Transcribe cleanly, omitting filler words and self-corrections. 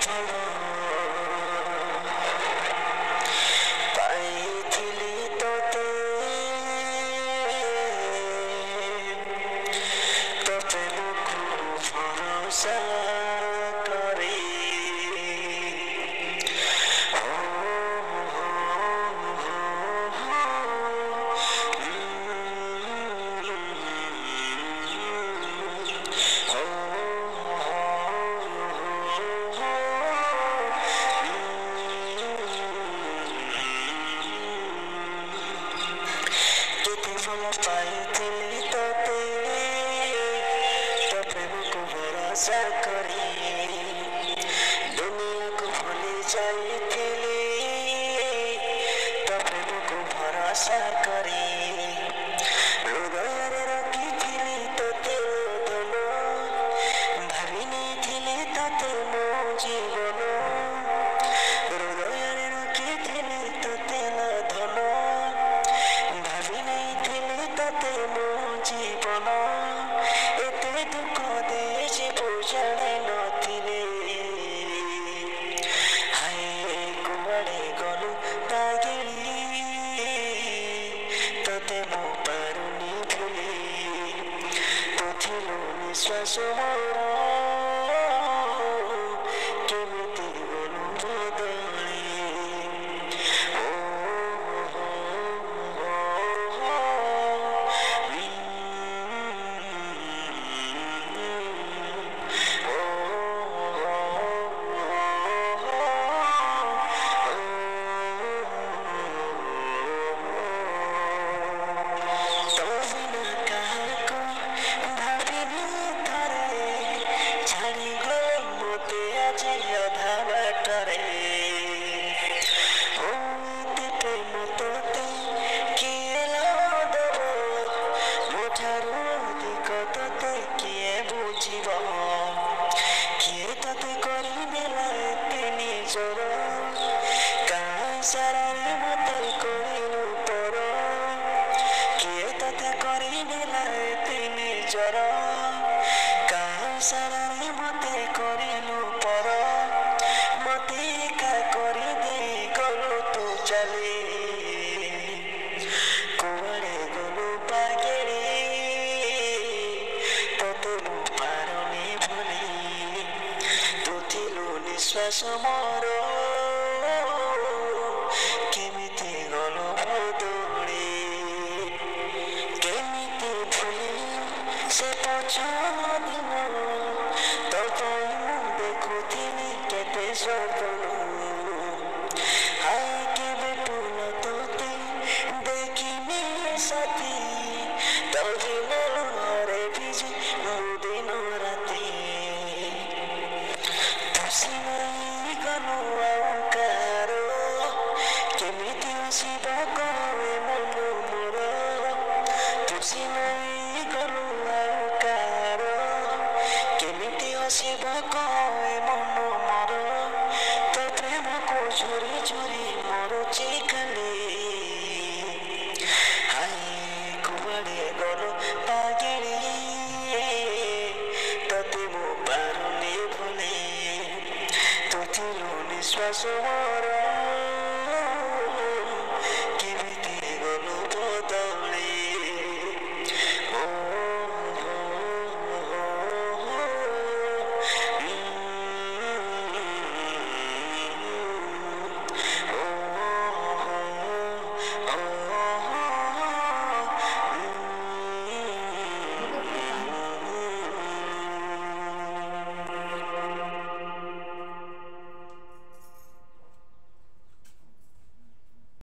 ଭଲ ପାଇଥିଲି ତତେ ତୋ ପ୍ରେମକୁ ଭରସା କରି ଭଲ ପାଇଥିଲି ତତେ ତୋ ପ୍ରେମକୁ ଭରସା କରି ଦୁନିଆକୁ ଭୁଲି ଯାଇଥିଲି ତୋ ପ୍ରେମକୁ ଭରସା କରି ହୃଦୟରେ ରଖିଥିଲି ତତେ ଧନ ଭାବି ନେଇଥିଲି ତତେ ମୋ ଜୀବନ ହୃଦୟରେ ରଖିଥିଲି ତତେ ଧନ ଭାବି ନେଇଥିଲି ତତେ ମୋ ଜୀବନ ଏତେ ଦୁଃଖ ଦେଇଛି ବୁଝାଣି ନଥିଲେ ହାୟ କୁଆଡ଼େ ଗଲୁ ପାଗିଳି ତତେ ମୁଁ ପାରୁନି ଭୁଲି ତୁ ଥିଲୁ ନିଶ୍ୱାସ ମୋର କେମିତି ଗଲୁ ବଦଳି किए तते करदेला एते निजर कासारे मते करिलु पर किए तते करदेला एते निजर कासारे मते करिलु पर मते एका करि दे गलु तू चली कुआड़े गलु पागेली तते मु पारुनी भुली तू थिलु निश्वास मोर केमिति गलु बदली केमिति भुली से दिन तो देखुथिली केते सपन हाय केबे टुल तोते देखिनी साथी तो दिन लहरे भिजी दिन राति तुसी नहीं गलु आकार केमिति हसिब कहे मन मोर तुसी नहीं गलु आकार केमिति हसिब कहे मन मोर तो प्रेम को झुरी झुरी मरुची खाली हाय कुआड़े गलु पागेली तते मु पारुनी भुली तू थिलु निश्वास मोर